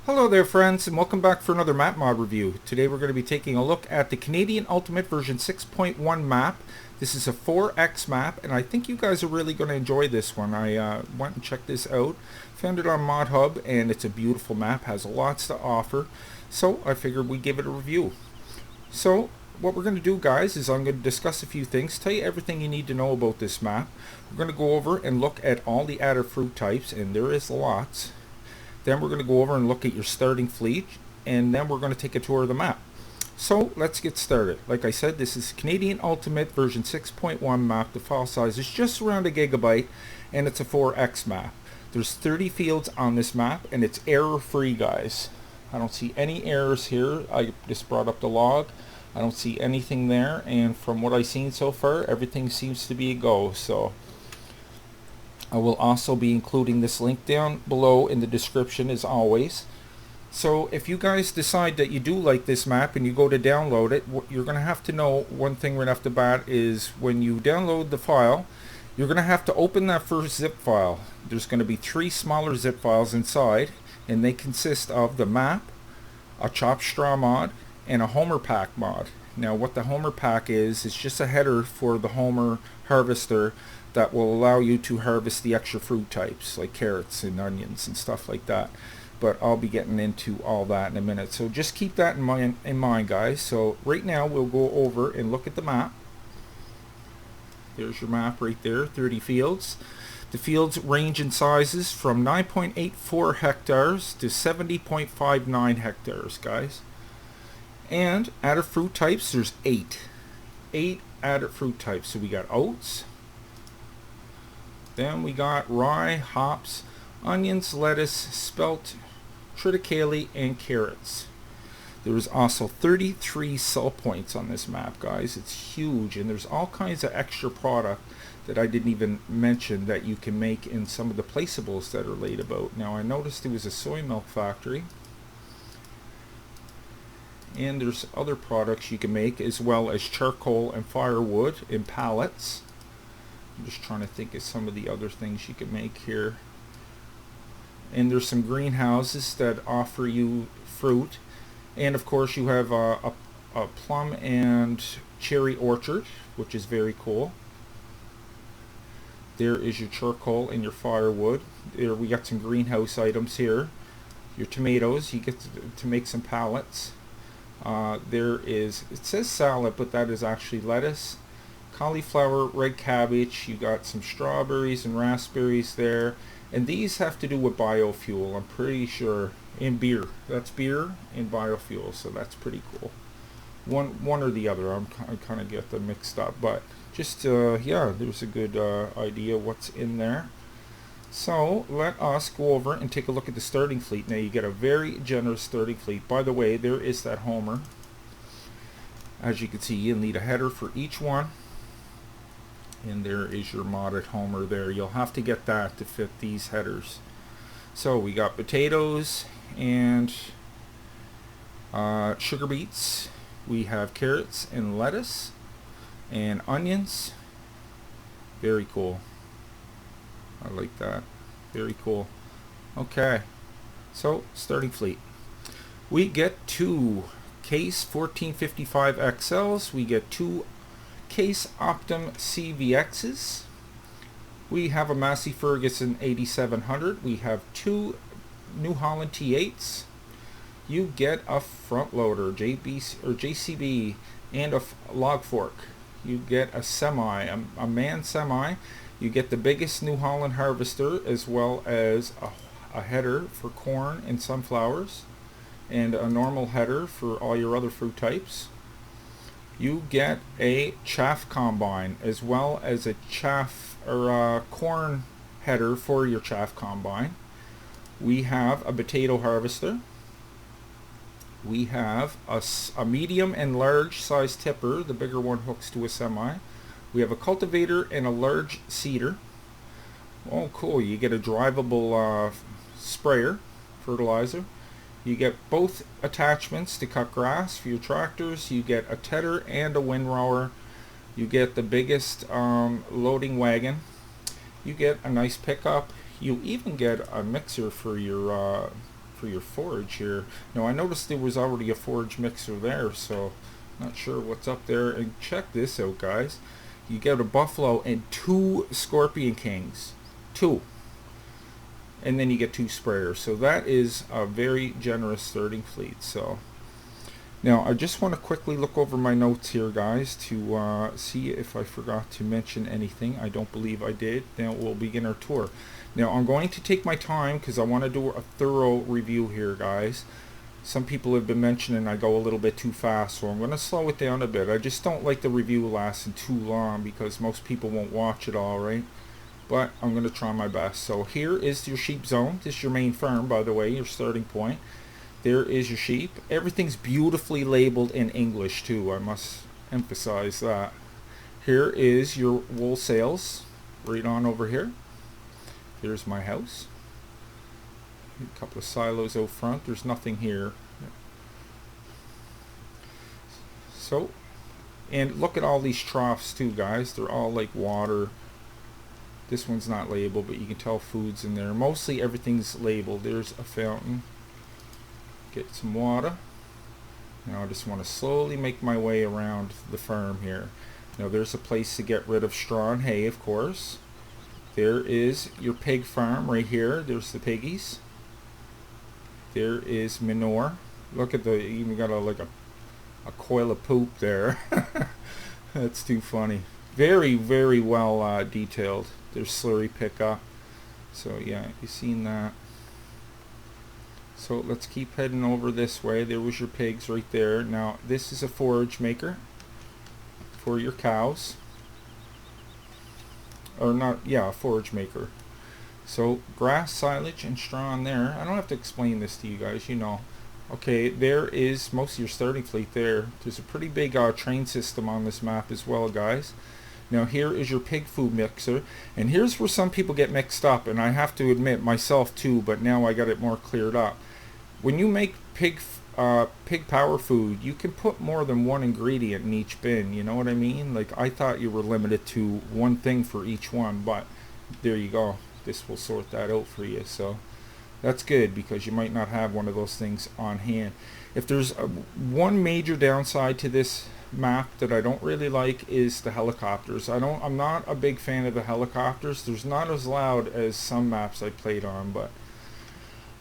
Hello there friends, and welcome back for another map mod review. Today we're going to be taking a look at the Canadian Ultimate version 6.1 map. This is a 4X map, and I think you guys are really going to enjoy this one. I went and checked this out, found it on ModHub, and it's a beautiful map, has lots to offer, so I figured we'd give it a review. So what we're going to do, guys, is I'm going to discuss a few things, tell you everything you need to know about this map. We're going to go over and look at all the added fruit types, and there is lots. Then we're going to go over and look at your starting fleet, and then we're going to take a tour of the map. So let's get started. Like I said, this is Canadian Ultimate version 6.1 map. The file size is just around 1 GB, and it's a 4X map. There's 30 fields on this map, and it's error-free, guys. I don't see any errors here. I just brought up the log. I don't see anything there, and from what I've seen so far, everything seems to be a go. So I will also be including this link down below in the description as always. So if you guys decide that you do like this map and you go to download it, what you're going to have to know, one thing right off the bat, is when you download the file, you're going to have to open that first zip file. There's going to be 3 smaller zip files inside, and they consist of the map, a chop straw mod, and a homer pack mod. Now what the homer pack is just a header for the homer harvester that will allow you to harvest the extra fruit types like carrots and onions and stuff like that. But I'll be getting into all that in a minute. So just keep that in mind, guys. So right now we'll go over and look at the map. There's your map right there, 30 fields. The fields range in sizes from 9.84 hectares to 70.59 hectares, guys. And added fruit types, there's 8 added fruit types. So we got oats, then we got rye, hops, onions, lettuce, spelt, triticale, and carrots. There's also 33 sell points on this map, guys. It's huge, and there's all kinds of extra product that I didn't even mention that you can make in some of the placeables that are laid about. Now I noticed there was a soy milk factory, and there's other products you can make, as well as charcoal and firewood in pallets. I'm just trying to think of some of the other things you can make here. And there's some greenhouses that offer you fruit. And of course you have a plum and cherry orchard, which is very cool. There is your charcoal and your firewood. There we got some greenhouse items here. Your tomatoes, you get to make some pallets. There is, it says salad, but that is actually lettuce. Cauliflower, red cabbage, you got some strawberries and raspberries there, and these have to do with biofuel, I'm pretty sure, and beer. That's beer and biofuel, so that's pretty cool. One or the other, I kind of get them mixed up, but just yeah, there's a good idea what's in there. So let us go over and take a look at the starting fleet. Now you get a very generous starting fleet. By the way, there is that homer. As you can see, you'll need a header for each one. And there is your modded homer there. You'll have to get that to fit these headers. So we got potatoes and sugar beets. We have carrots and lettuce and onions. Very cool. I like that. Very cool. Okay. So starting fleet. We get 2 Case 1455 XLs. We get 2 Case Optum CVXs. We have a Massey Ferguson 8700. We have 2 New Holland T8s. You get a front loader, JCB, and a log fork. You get a semi, a man semi. You get the biggest New Holland harvester, as well as a header for corn and sunflowers, and a normal header for all your other fruit types. You get a chaff combine, as well as a chaff or a corn header for your chaff combine. We have a potato harvester. We have a medium and large size tipper. The bigger one hooks to a semi. We have a cultivator and a large seeder. Oh cool, you get a drivable sprayer, fertilizer. You get both attachments to cut grass for your tractors. You get a tedder and a windrower. You get the biggest loading wagon. You get a nice pickup. You even get a mixer for your for your forage here. Now I noticed there was already a forage mixer there, so not sure what's up there. And check this out, guys. You get a buffalo and 2 scorpion kings. 2. And then you get 2 sprayers. So that is a very generous starting fleet. So now I just want to quickly look over my notes here, guys, to see if I forgot to mention anything. I don't believe I did. Now we'll begin our tour. Now I'm going to take my time because I want to do a thorough review here, guys. Some people have been mentioning I go a little bit too fast, so I'm going to slow it down a bit. I just don't like the review lasting too long because most people won't watch it all, right? But I'm going to try my best. So here is your sheep zone. This is your main farm, by the way, your starting point. There is your sheep. Everything's beautifully labeled in English too, I must emphasize that. Here is your wool sales, right on over here. Here's my house. A couple of silos out front. There's nothing here. So, and look at all these troughs too, guys. They're all like water. This one's not labeled, but you can tell food's in there. Mostly everything's labeled. There's a fountain. Get some water. Now I just want to slowly make my way around the farm here. Now there's a place to get rid of straw and hay, of course. There is your pig farm right here. There's the piggies. There is manure. Look at the, even got like a coil of poop there. That's too funny. Very, very well detailed. There's slurry pickup. So yeah, you've seen that. So let's keep heading over this way. There was your pigs right there. Now this is a forage maker for your cows. Or not, yeah, a forage maker. So grass, silage, and straw in there. I don't have to explain this to you guys, you know. Okay, there is most of your starting fleet there. There's a pretty big train system on this map as well, guys. Now here is your pig food mixer, and here's where some people get mixed up, and I have to admit myself too, but now I got it more cleared up. When you make pig power food, you can put more than one ingredient in each bin, you know what I mean? Like I thought you were limited to one thing for each one, but there you go. This will sort that out for you, so that's good because you might not have one of those things on hand. If there's one major downside to this map that I don't really like is the helicopters. I'm not a big fan of the helicopters. There's not as loud as some maps I played on, but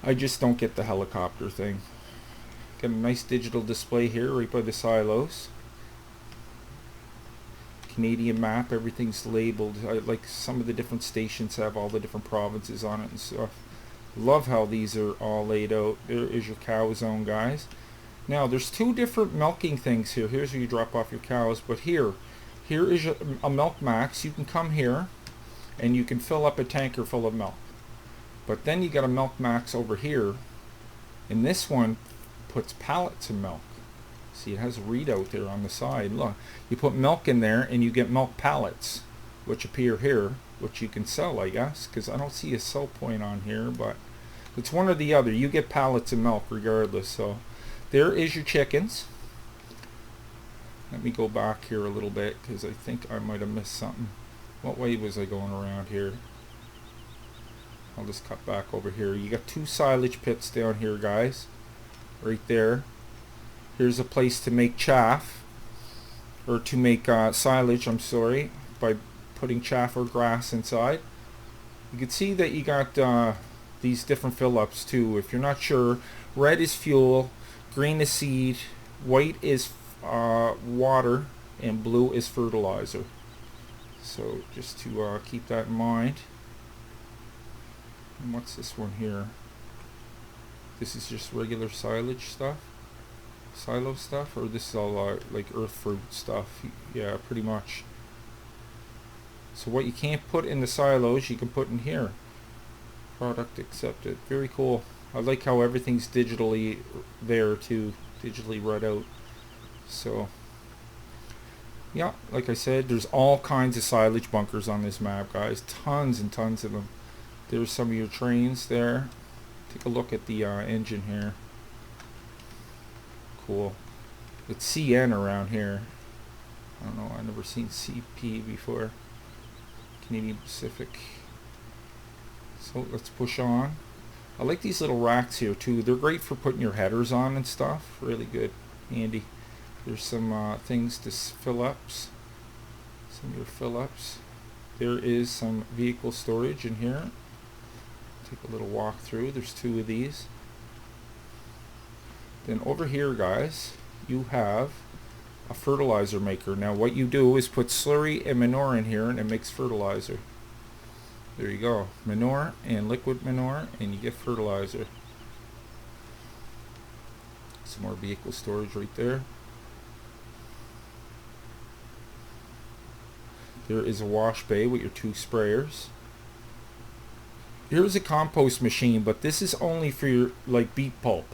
I just don't get the helicopter thing. Got a nice digital display here right by the silos. Canadian map, everything's labeled. I like some of the different stations have all the different provinces on it and stuff. Love how these are all laid out. There is your cow zone, guys. Now there's 2 different milking things here. Here's where you drop off your cows, but here is a milk max. You can come here and you can fill up a tanker full of milk. But then you got a milk max over here, and this one puts pallets of milk. See, it has a readout there on the side. Look, you put milk in there and you get milk pallets, which appear here, which you can sell, I guess, because I don't see a sell point on here, but it's one or the other. You get pallets of milk regardless. So there is your chickens. Let me go back here a little bit because I think I might have missed something. What way was I going around here? I'll just cut back over here. You got 2 silage pits down here, guys, right there. Here's a place to make chaff, or to make silage, I'm sorry, by putting chaff or grass inside. You can see that you got these different fill-ups too. If you're not sure, red is fuel, green is seed, white is water, and blue is fertilizer. So just to keep that in mind. And what's this one here? This is just regular silage stuff, silo stuff, or this is all like earth fruit stuff. Yeah, pretty much. So what you can't put in the silos, you can put in here. Product accepted. Very cool. I like how everything's digitally there too, digitally read out. So yeah, like I said, there's all kinds of silage bunkers on this map, guys. Tons and tons of them. There's some of your trains there. Take a look at the engine here. Cool. It's CN around here. I don't know, I've never seen CP before. Canadian Pacific. So let's push on. I like these little racks here too. They're great for putting your headers on and stuff. Really good, handy. There's some things to fill ups. Some of your fill ups. There is some vehicle storage in here. Take a little walk through. There's 2 of these. Then over here, guys, you have a fertilizer maker. Now what you do is put slurry and manure in here and it makes fertilizer. There you go. Manure and liquid manure and you get fertilizer. Some more vehicle storage right there. There is a wash bay with your 2 sprayers. Here's a compost machine, but this is only for your like beet pulp.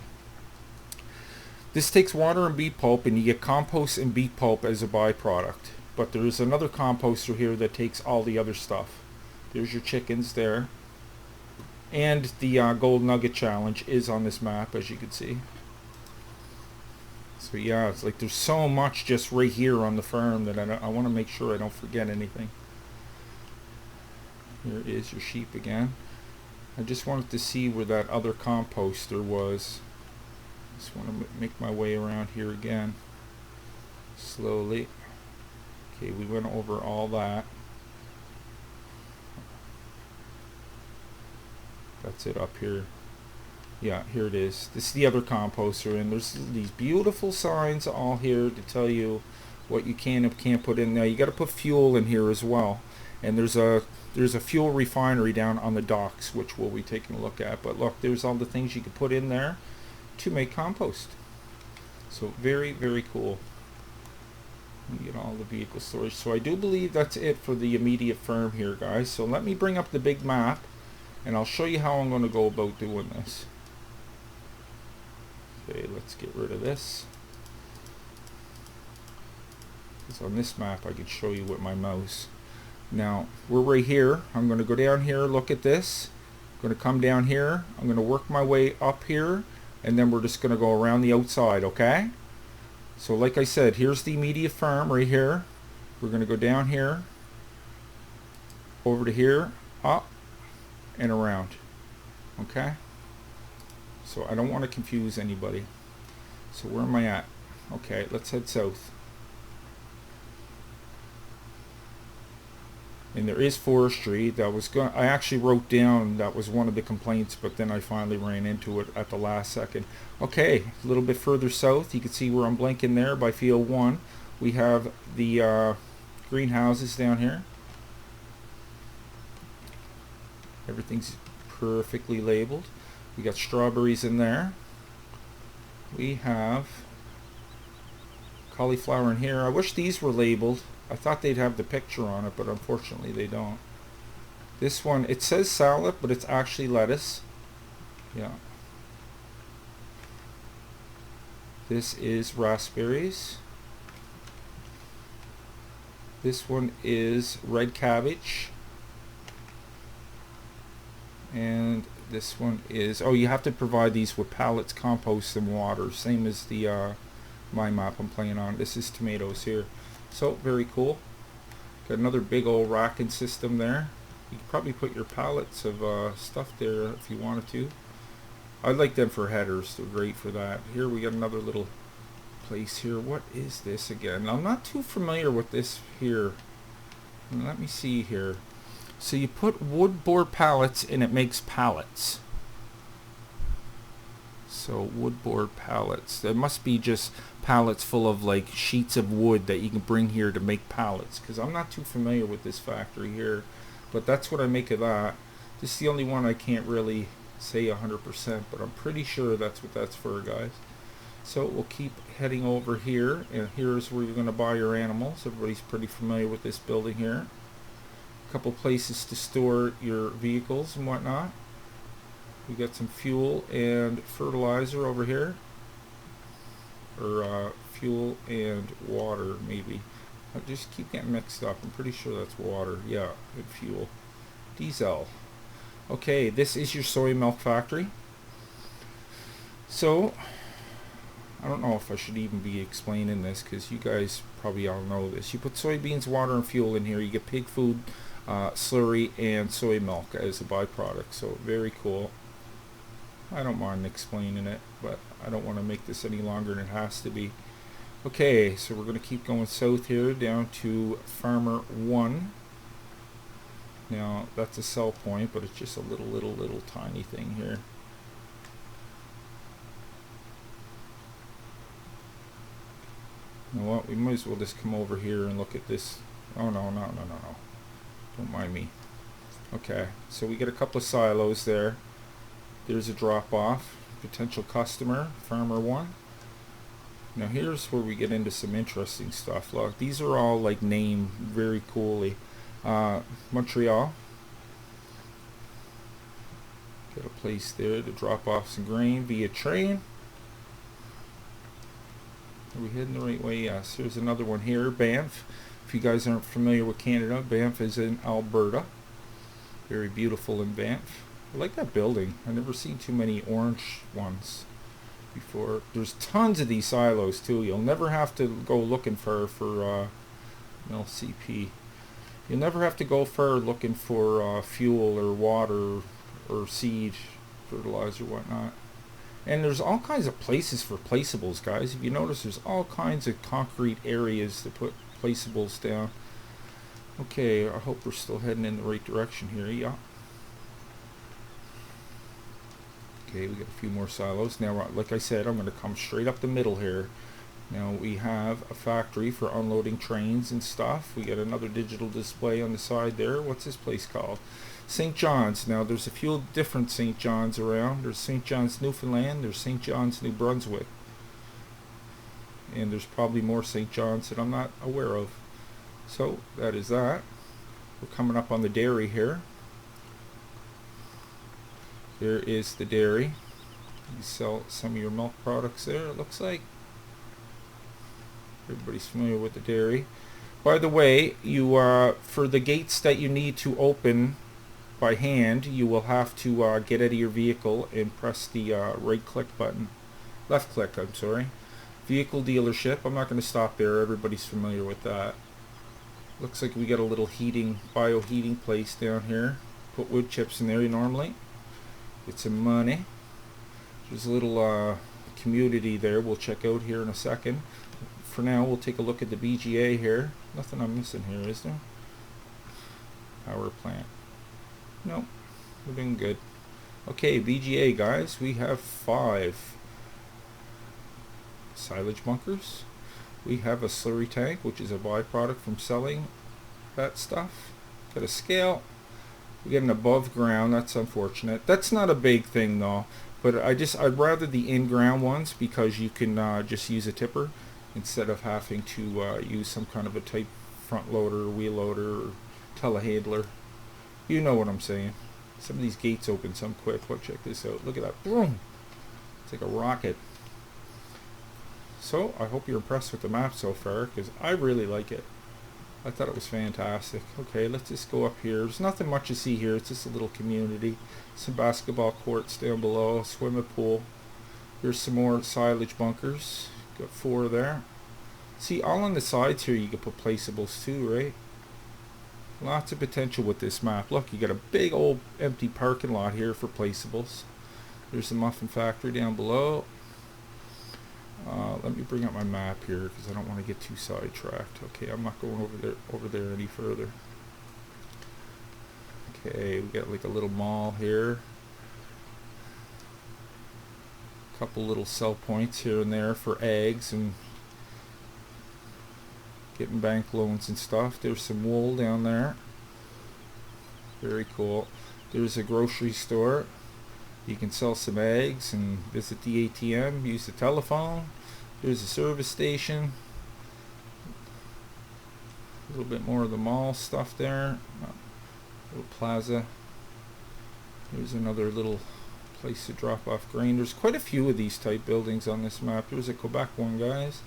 This takes water and beet pulp and you get compost and beet pulp as a byproduct. But there is another composter here that takes all the other stuff. There's your chickens there. And the gold nugget challenge is on this map, as you can see. So yeah, it's like there's so much just right here on the farm that I want to make sure I don't forget anything. Here is your sheep again. I just wanted to see where that other composter was. Just want to make my way around here again. Slowly. Okay, we went over all that. That's it up here. Yeah, here it is. This is the other composter, and there's these beautiful signs all here to tell you what you can and can't put in. Now you got to put fuel in here as well, and there's a fuel refinery down on the docks, which we'll be taking a look at. But look, there's all the things you can put in there to make compost. So very, very cool. You get all the vehicle storage. So I do believe that's it for the immediate farm here, guys. So let me bring up the big map and I'll show you how I'm going to go about doing this. Okay, let's get rid of this. Because on this map I can show you with my mouse. Now we're right here. I'm going to go down here, look at this. I'm going to come down here. I'm going to work my way up here, and then we're just going to go around the outside, okay? So like I said, here's the immediate farm right here. We're going to go down here, over to here, up, and around, okay? So I don't want to confuse anybody. So where am I at? Okay, let's head south. And there is Forestry. That was I actually wrote down that was one of the complaints, but then I finally ran into it at the last second. Okay, a little bit further south, you can see where I'm blinking there by field 1. We have the greenhouses down here. Everything's perfectly labeled. We got strawberries in there. We have cauliflower in here. I wish these were labeled. I thought they'd have the picture on it, but unfortunately they don't. This one, it says salad, but it's actually lettuce. Yeah. This is raspberries. This one is red cabbage. And this one is, oh, you have to provide these with pallets, compost, and water. Same as the my map I'm playing on. This is tomatoes here. So very cool. Got another big old racking system there. You could probably put your pallets of stuff there if you wanted to. I like them for headers. They're great for that. Here we got another little place here. What is this again? I'm not too familiar with this here. Let me see here. So you put wood board pallets and it makes pallets. So wood board pallets. There must be just pallets full of like sheets of wood that you can bring here to make pallets, because I'm not too familiar with this factory here, but that's what I make of that. This is the only one I can't really say 100%, but I'm pretty sure that's what that's for, guys. So we'll keep heading over here, and here's where you're going to buy your animals. Everybody's pretty familiar with this building here. A couple places to store your vehicles and whatnot. We got some fuel and fertilizer over here, or fuel and water maybe. I just keep getting mixed up. I'm pretty sure that's water. Yeah, and fuel. Diesel. Okay, this is your soy milk factory. So I don't know if I should even be explaining this, because you guys probably all know this. You put soybeans, water, and fuel in here. You get pig food, slurry, and soy milk as a byproduct. So very cool. I don't mind explaining it, but I don't want to make this any longer than it has to be. Okay, so we're going to keep going south here down to Farmer 1. Now, that's a sell point, but it's just a little tiny thing here. You know what? We might as well just come over here and look at this. Oh, no. Don't mind me. Okay, so we get a couple of silos there. There's a drop-off. Potential customer, Farmer 1. Now here's where we get into some interesting stuff. Look, these are all like named very coolly. Montreal. Got a place there to drop off some grain via train. Are we heading the right way? Yes. There's another one here, Banff. If you guys aren't familiar with Canada, Banff is in Alberta. Very beautiful in Banff. I like that building. I've never seen too many orange ones before. There's tons of these silos too. You'll never have to go looking for LCP. You'll never have to go far looking for fuel or water or seed, fertilizer, whatnot. And there's all kinds of places for placeables, guys. If you notice, there's all kinds of concrete areas to put placeables down. Okay, I hope we're still heading in the right direction here. Yeah. Okay, we got a few more silos. Now, like I said, I'm going to come straight up the middle here. Now, we have a factory for unloading trains and stuff. We got another digital display on the side there. What's this place called? St. John's. Now, there's a few different St. John's around. There's St. John's, Newfoundland. There's St. John's, New Brunswick. And there's probably more St. John's that I'm not aware of. So, that is that. We're coming up on the dairy here. There is the dairy. You sell some of your milk products there, it looks like. Everybody's familiar with the dairy. By the way, you for the gates that you need to open by hand, you will have to get out of your vehicle and press the right click button. Left click, I'm sorry. Vehicle dealership. I'm not going to stop there. Everybody's familiar with that. Looks like we got a little heating, bio-heating place down here. Put wood chips in there normally. Get some money. There's a little community there we'll check out here in a second. For now, we'll take a look at the BGA here. Nothing I'm missing here, is there? Power plant. Nope. We're doing good. Okay, BGA, guys. We have 5 silage bunkers. We have a slurry tank, which is a byproduct from selling that stuff. Got a scale. We get an above ground. That's unfortunate. That's not a big thing though, but I'd rather the in-ground ones because you can just use a tipper instead of having to use some kind of a type front loader, wheel loader, or telehandler. You know what I'm saying. Some of these gates open some quick. Look, check this out. Look at that. Boom! It's like a rocket. So I hope you're impressed with the map so far because I really like it. I thought it was fantastic. Okay, let's just go up here. There's nothing much to see here. It's just a little community. Some basketball courts down below. Swimming pool. Here's some more silage bunkers. Got 4 there. See, all on the sides here you can put placeables too, right? Lots of potential with this map. Look, you got a big old empty parking lot here for placeables. There's the muffin factory down below. Let me bring up my map here because I don't want to get too sidetracked. Okay, I'm not going over there any further. Okay, we got like a little mall here. A couple little sell points here and there for eggs and getting bank loans and stuff. There's some wool down there. Very cool. There's a grocery store. You can sell some eggs and visit the ATM, use the telephone. There's a service station. A little bit more of the mall stuff there. Little plaza. There's another little place to drop off grain. There's quite a few of these type buildings on this map. There's a Quebec one, guys.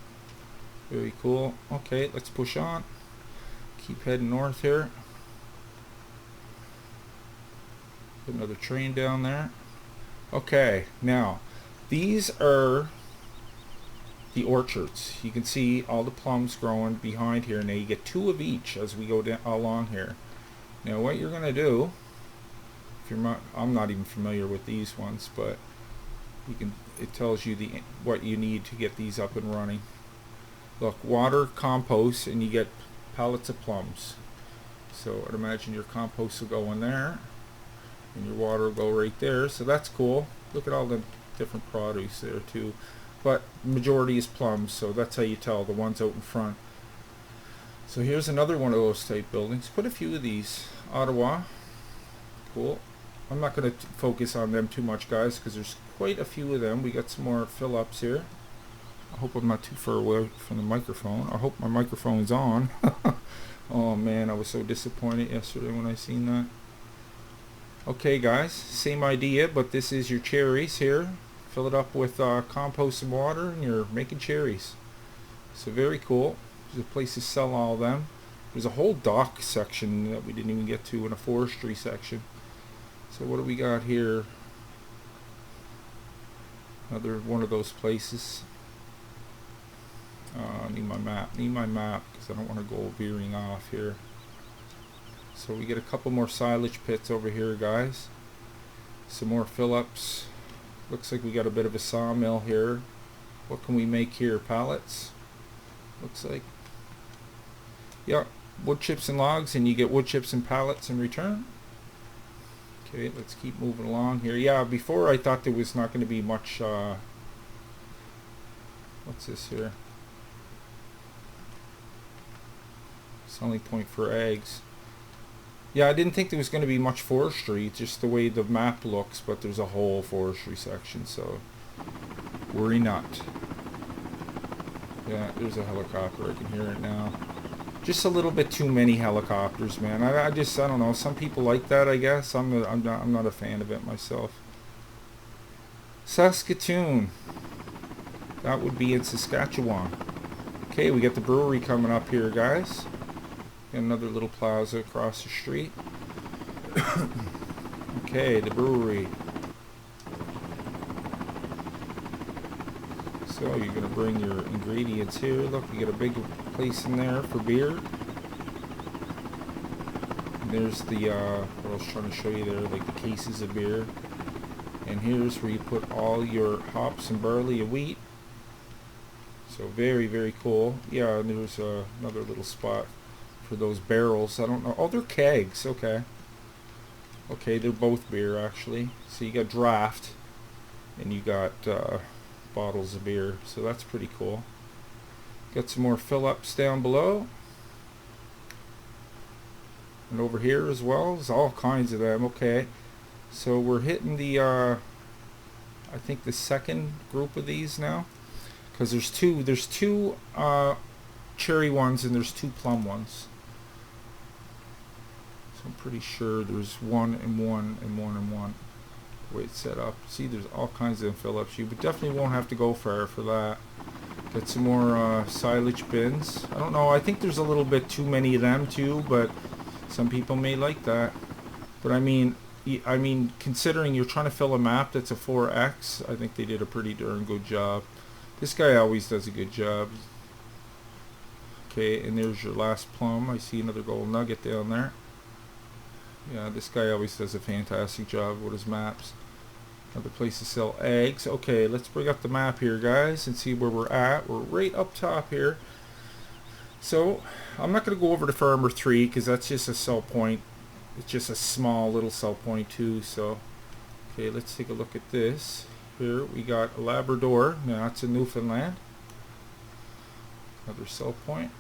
Very cool. Okay, let's push on. Keep heading north here. Another train down there. Okay, now these are the orchards. You can see all the plums growing behind here. Now you get 2 of each as we go down along here. Now what you're going to do, if you're not, I'm not even familiar with these ones, but it tells you what you need to get these up and running. Look, water, compost, and you get pallets of plums. So I'd imagine your compost will go in there, and your water will go right there. So that's cool. Look at all the different produce there too. But majority is plums, so that's how you tell, the ones out in front. So here's another one of those type buildings. Put a few of these. Ottawa. Cool. I'm not going to focus on them too much, guys, because there's quite a few of them. We got some more fill-ups here. I hope I'm not too far away from the microphone. I hope my microphone's on. Oh man, I was so disappointed yesterday when I seen that. Okay guys, same idea, but this is your cherries here. Fill it up with compost and water, and you're making cherries. So very cool. There's a place to sell all of them. There's a whole dock section that we didn't even get to, in a forestry section. So what do we got here? Another one of those places. I need my map. Because I don't want to go veering off here. So we get a couple more silage pits over here, guys. Some more fill-ups. Looks like we got a bit of a sawmill here. What can we make here? Pallets? Looks like. Yeah, wood chips and logs, and you get wood chips and pallets in return. Okay, let's keep moving along here. Yeah, before I thought there was not going to be much. What's this here? Selling point for eggs. Yeah, I didn't think there was going to be much forestry, just the way the map looks, but there's a whole forestry section, so worry not. Yeah, there's a helicopter. I can hear it now. Just a little bit too many helicopters, man. I don't know. Some people like that, I guess. I'm not a fan of it myself. Saskatoon. That would be in Saskatchewan. Okay, we got the brewery coming up here, guys. Got another little plaza across the street. Okay, the brewery. So you're going to bring your ingredients here. Look, you get a big place in there for beer. And there's the, what I was trying to show you there, like the cases of beer. And here's where you put all your hops and barley and wheat. So very, very cool. Yeah, and there's another little spot for those barrels. I don't know. Oh, they're kegs. Okay. Okay, they're both beer, actually. So you got draft, and you got bottles of beer. So that's pretty cool. Got some more fill-ups down below. And over here as well. There's all kinds of them. Okay. So we're hitting the, I think the second group of these now. Because there's two cherry ones and there's two plum ones. So I'm pretty sure there's one and one and one and one. The way it's set up. See, there's all kinds of fill-ups. You definitely won't have to go far for that. Got some more silage bins. I don't know. I think there's a little bit too many of them too, but some people may like that. But I mean, considering you're trying to fill a map that's a 4X, I think they did a pretty darn good job. This guy always does a good job. Okay, and there's your last plum. I see another gold nugget down there. Yeah, this guy always does a fantastic job with his maps. Another place to sell eggs. Okay, let's bring up the map here, guys, and see where we're at. We're right up top here. So, I'm not going to go over to Farmer 3 because that's just a sell point. It's just a small little sell point too. So, okay, let's take a look at this. Here we got a Labrador. Now that's in Newfoundland. Another sell point.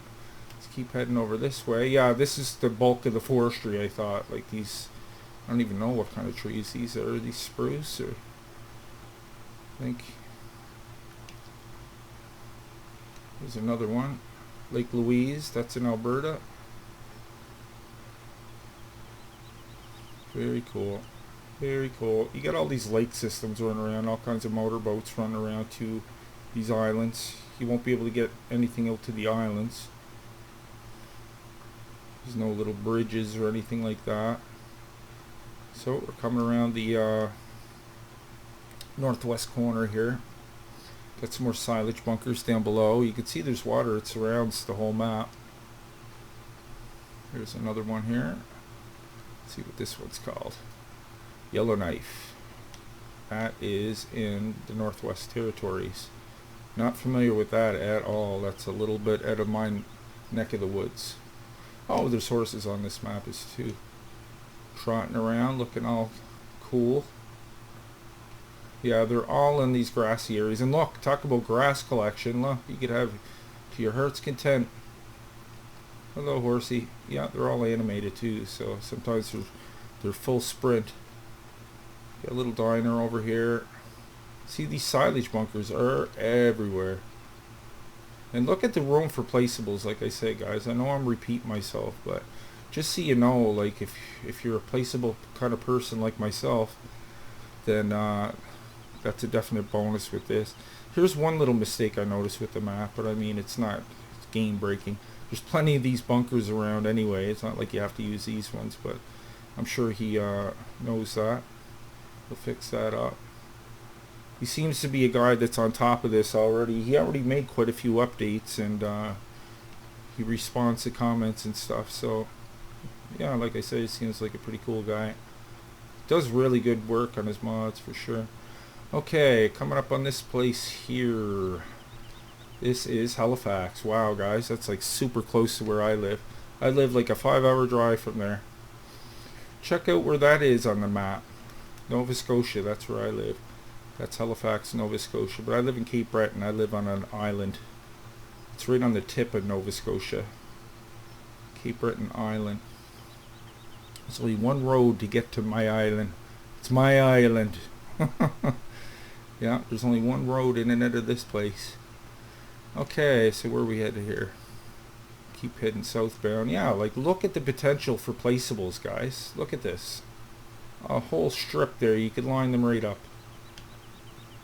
Let's keep heading over this way. Yeah, this is the bulk of the forestry, I thought. Like these, I don't even know what kind of trees these are. Are these spruce or? I think. There's another one. Lake Louise, that's in Alberta. Very cool. Very cool. You got all these lake systems running around, all kinds of motorboats running around to these islands. You won't be able to get anything out to the islands. There's no little bridges or anything like that. So we're coming around the northwest corner here. Got some more silage bunkers down below. You can see there's water. It surrounds the whole map. Here's another one here. Let's see what this one's called. Yellowknife. That is in the Northwest Territories. Not familiar with that at all. That's a little bit out of my neck of the woods. Oh, there's horses on this map is too. Trotting around, looking all cool. Yeah, they're all in these grassy areas. And look, talk about grass collection. Look, you could have to your heart's content. Hello, horsey. Yeah, they're all animated too, so sometimes they're full sprint. Got a little diner over here. See, these silage bunkers are everywhere. And look at the room for placeables, like I say, guys. I know I'm repeating myself, but just so you know, like if you're a placeable kind of person like myself, then that's a definite bonus with this. Here's one little mistake I noticed with the map, but I mean, it's game breaking. There's plenty of these bunkers around anyway. It's not like you have to use these ones, but I'm sure he knows that. He'll fix that up. He seems to be a guy that's on top of this already. He already made quite a few updates, and he responds to comments and stuff. So yeah, like I said, he seems like a pretty cool guy. Does really good work on his mods for sure. Okay, coming up on this place here. This is Halifax. Wow, guys, that's like super close to where I live. I live like a 5-hour drive from there. Check out where that is on the map. Nova Scotia, that's where I live. That's Halifax, Nova Scotia. But I live in Cape Breton. I live on an island. It's right on the tip of Nova Scotia. Cape Breton Island. There's only one road to get to my island. It's my island. Yeah, there's only one road in and out of this place. Okay, so where are we headed here? Keep heading southbound. Yeah, like look at the potential for placeables, guys. Look at this. A whole strip there. You could line them right up.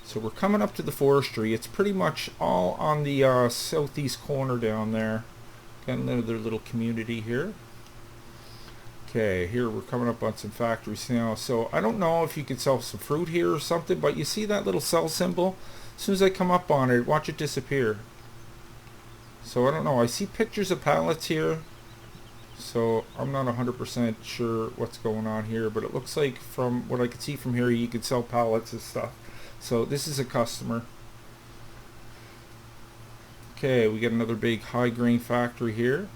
So we're coming up to the Forestry. It's pretty much all on the southeast corner down there. Got another little community here. Okay, here we're coming up on some factories now. So I don't know if you could sell some fruit here or something, but you see that little sell symbol? As soon as I come up on it, watch it disappear. So I don't know. I see pictures of pallets here. So I'm not 100% sure what's going on here, but it looks like from what I could see from here, you could sell pallets and stuff. So this is a customer. Okay, we got another big high grain factory here.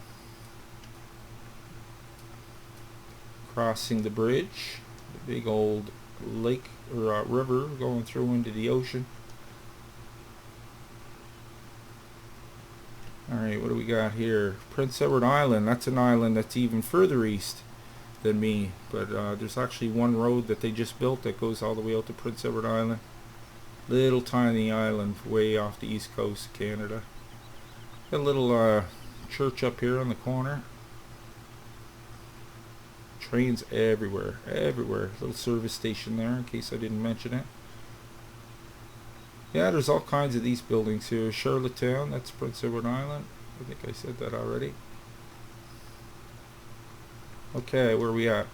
Crossing the bridge, the big old lake or river going through into the ocean. Alright, what do we got here? Prince Edward Island. That's an island that's even further east than me, but there's actually one road that they just built that goes all the way out to Prince Edward Island. Little tiny island way off the east coast of Canada. Got a little church up here on the corner. Trains everywhere, everywhere. Little service station there in case I didn't mention it. Yeah, there's all kinds of these buildings here. Charlottetown, that's Prince Edward Island. I think I said that already. Okay, where are we at?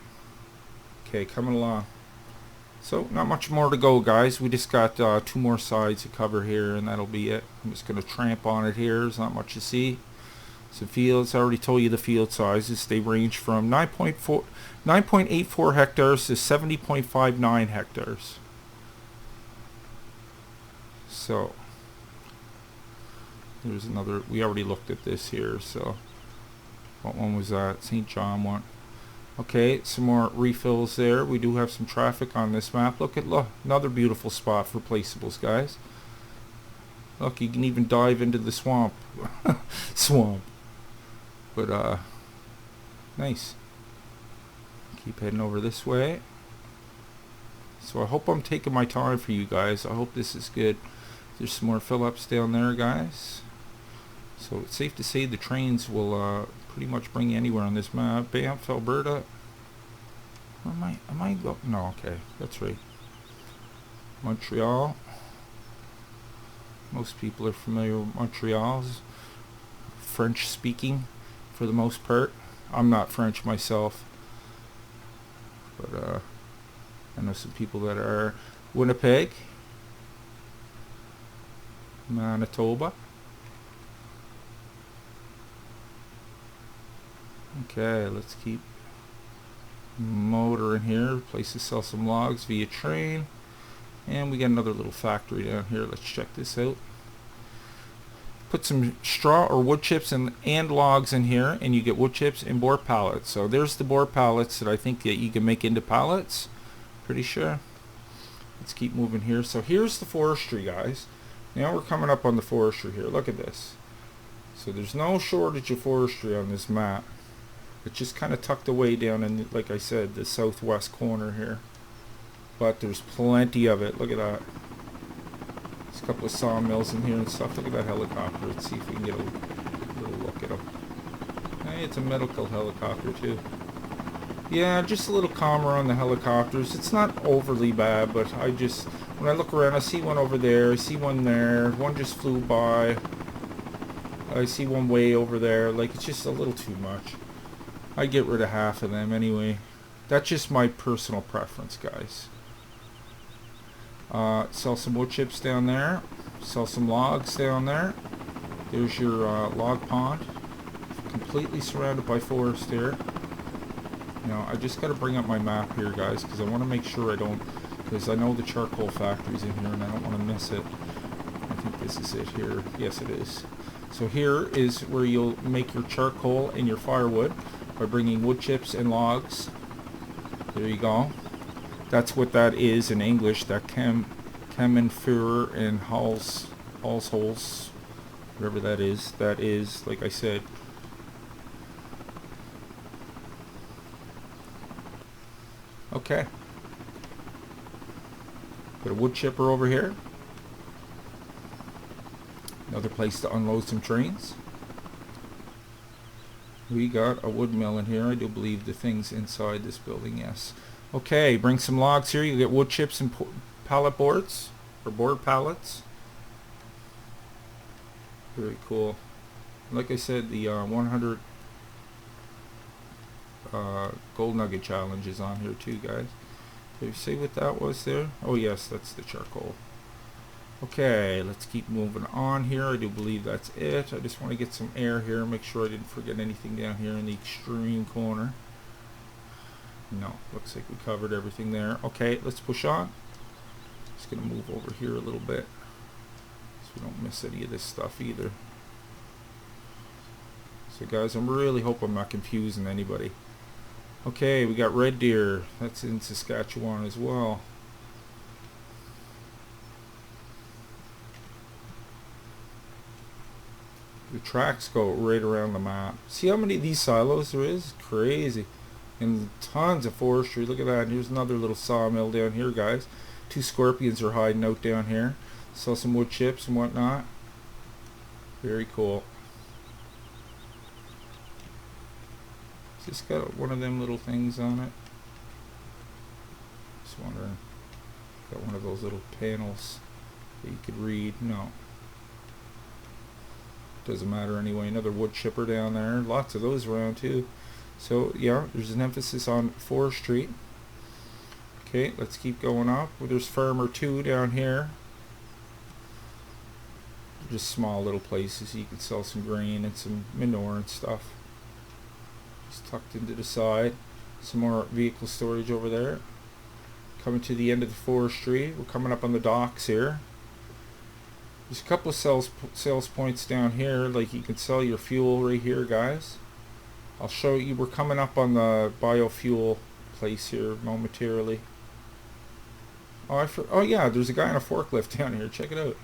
Okay, coming along. So, not much more to go, guys. We just got 2 more sides to cover here, and that'll be it. I'm just going to tramp on it here. There's not much to see. Some fields, I already told you the field sizes. They range from 9.84 hectares to 70.59 hectares. So, there's another, we already looked at this here, so what one was that? St. John one. Okay, some more refills there. We do have some traffic on this map. Look, another beautiful spot for placeables, guys. Look, you can even dive into the swamp. Swamp. But, nice. Keep heading over this way. So I hope I'm taking my time for you guys. I hope this is good. There's some more fill-ups down there, guys. So it's safe to say the trains will pretty much bring you anywhere on this map. Banff, Alberta. Where am I go? No, okay, that's right. Montreal. Most people are familiar with Montreal's French speaking for the most part. I'm not French myself, but I know some people that are. Winnipeg, Manitoba. Okay, let's keep motoring here. Place to sell some logs via train. And we got another little factory down here. Let's check this out. Put some straw or wood chips and logs in here, and you get wood chips and board pallets. So there's the board pallets that I think that you can make into pallets. Pretty sure. Let's keep moving here. So here's the forestry, guys. Now we're coming up on the forestry here. Look at this. So there's no shortage of forestry on this map. It's just kind of tucked away down in, like I said, the southwest corner here. But there's plenty of it. Look at that. There's a couple of sawmills in here and stuff. Look at that helicopter. Let's see if we can get a little look at them. Hey, it's a medical helicopter too. Yeah, just a little calmer on the helicopters. It's not overly bad, but I just, when I look around, I see one over there, I see one there, one just flew by, I see one way over there. Like, it's just a little too much. I'd get rid of half of them anyway. That's just my personal preference, guys. Sell some wood chips down there. Sell some logs down there. There's your log pond. Completely surrounded by forest here. Now, I just got to bring up my map here, guys, because I want to make sure I don't, because I know the charcoal factory's in here and I don't want to miss it. I think this is it here. Yes, it is. So here is where you'll make your charcoal and your firewood by bringing wood chips and logs. There you go. That's what that is in English. That Kemenfuhr and holes, whatever that is. That is, like I said. Okay. Put a wood chipper over here. Another place to unload some trains. We got a wood mill in here. I do believe the thing's inside this building, yes. Okay, bring some logs here. You get wood chips and pallet boards, or board pallets. Very cool. Like I said, the 100 gold nugget challenge is on here too, guys. Did you see what that was there? Oh yes, that's the charcoal. Okay, let's keep moving on here. I do believe that's it. I just want to get some air here, make sure I didn't forget anything down here in the extreme corner. No, looks like we covered everything there. Okay, let's push on. Just gonna move over here a little bit so we don't miss any of this stuff either. So guys, I'm really hope I'm not confusing anybody. Okay, we got red deer. That's in Saskatchewan as well. The tracks go right around the map. See how many of these silos there is? Crazy. And tons of forestry. Look at that. And here's another little sawmill down here, guys. Two scorpions are hiding out down here. Sell some wood chips and whatnot. Very cool. Just got one of them little things on it. Just wondering. Got one of those little panels that you could read. No. Doesn't matter anyway. Another wood chipper down there. Lots of those around too. So yeah, there's an emphasis on forestry. Okay, let's keep going up. Well, there's Farmer 2 down here. Just small little places you can sell some grain and some manure and stuff. Just tucked into the side. Some more vehicle storage over there. Coming to the end of the forestry. We're coming up on the docks here. There's a couple of sales points down here, like you can sell your fuel right here, guys. I'll show you. We're coming up on the biofuel place here momentarily. Oh yeah, there's a guy on a forklift down here. Check it out.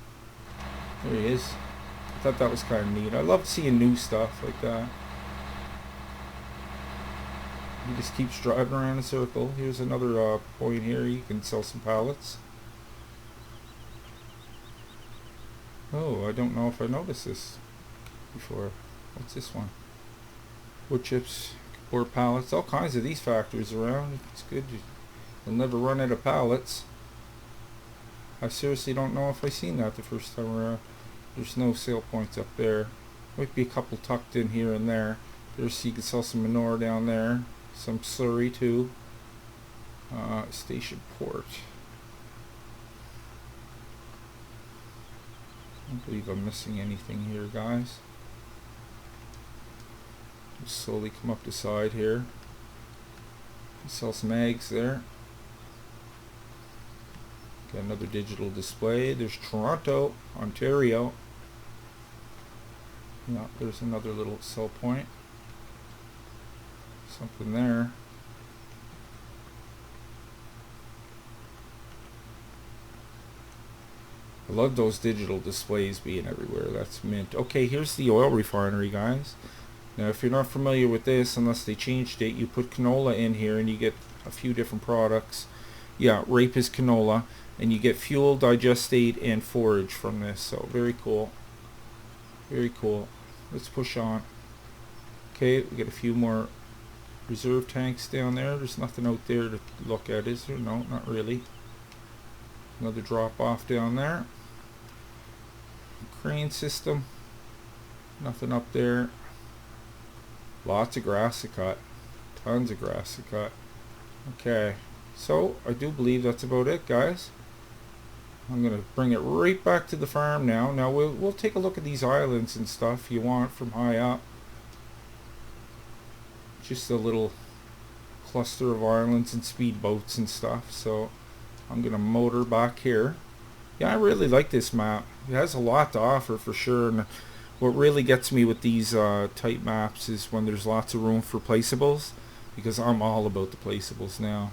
There he is. I thought that was kind of neat. I love seeing new stuff like that. He just keeps driving around in a circle. Here's another point here. You can sell some pallets. Oh, I don't know if I noticed this before. What's this one? Wood chips, board pallets, all kinds of these factories around. It's good. You'll never run out of pallets. I seriously don't know if I seen that the first time around. There's no sale points up there. Might be a couple tucked in here and there. There's, you can sell some manure down there. Some slurry too. Station port. I don't believe I'm missing anything here, guys. Just slowly come up the side here. Sell some eggs there. Got another digital display. There's Toronto, Ontario. Yeah, there's another little cell point. Something there. I love those digital displays being everywhere. That's mint. Okay, here's the oil refinery, guys. Now, if you're not familiar with this, unless they changed it, you put canola in here and you get a few different products. Yeah, rape is canola, and you get fuel, digestate, and forage from this. So very cool. Very cool. Let's push on. Okay, we get a few more reserve tanks down there. There's nothing out there to look at, is there? No, not really. Another drop off down there. Crane system. Nothing up there. Lots of grass to cut. Tons of grass to cut. Okay, so I do believe that's about it, guys. I'm gonna bring it right back to the farm now. Now we'll take a look at these islands and stuff you want from high up. Just a little cluster of islands and speedboats and stuff. So I'm gonna motor back here. Yeah, I really like this map. It has a lot to offer for sure. And what really gets me with these type maps is when there's lots of room for placeables, because I'm all about the placeables now.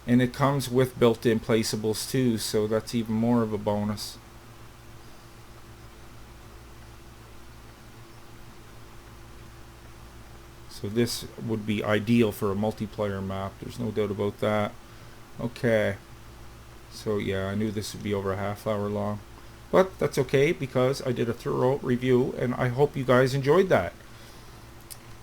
And it comes with built-in placeables too, so that's even more of a bonus. So this would be ideal for a multiplayer map, there's no doubt about that. Okay, so yeah, I knew this would be over a half-hour long, but that's okay because I did a thorough review and I hope you guys enjoyed that.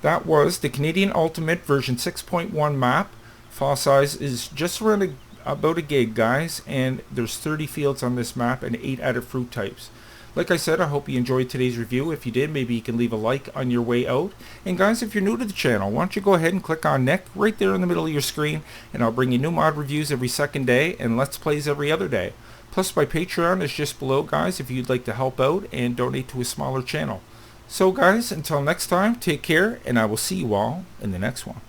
That was the Canadian Ultimate version 6.1 map. File size is just around about a gig, guys, and there's 30 fields on this map and 8 added fruit types. Like I said, I hope you enjoyed today's review. If you did, maybe you can leave a like on your way out. And guys, if you're new to the channel, why don't you go ahead and click on Nick right there in the middle of your screen, and I'll bring you new mod reviews every second day and Let's Plays every other day. Plus, my Patreon is just below, guys, if you'd like to help out and donate to a smaller channel. So guys, until next time, take care, and I will see you all in the next one.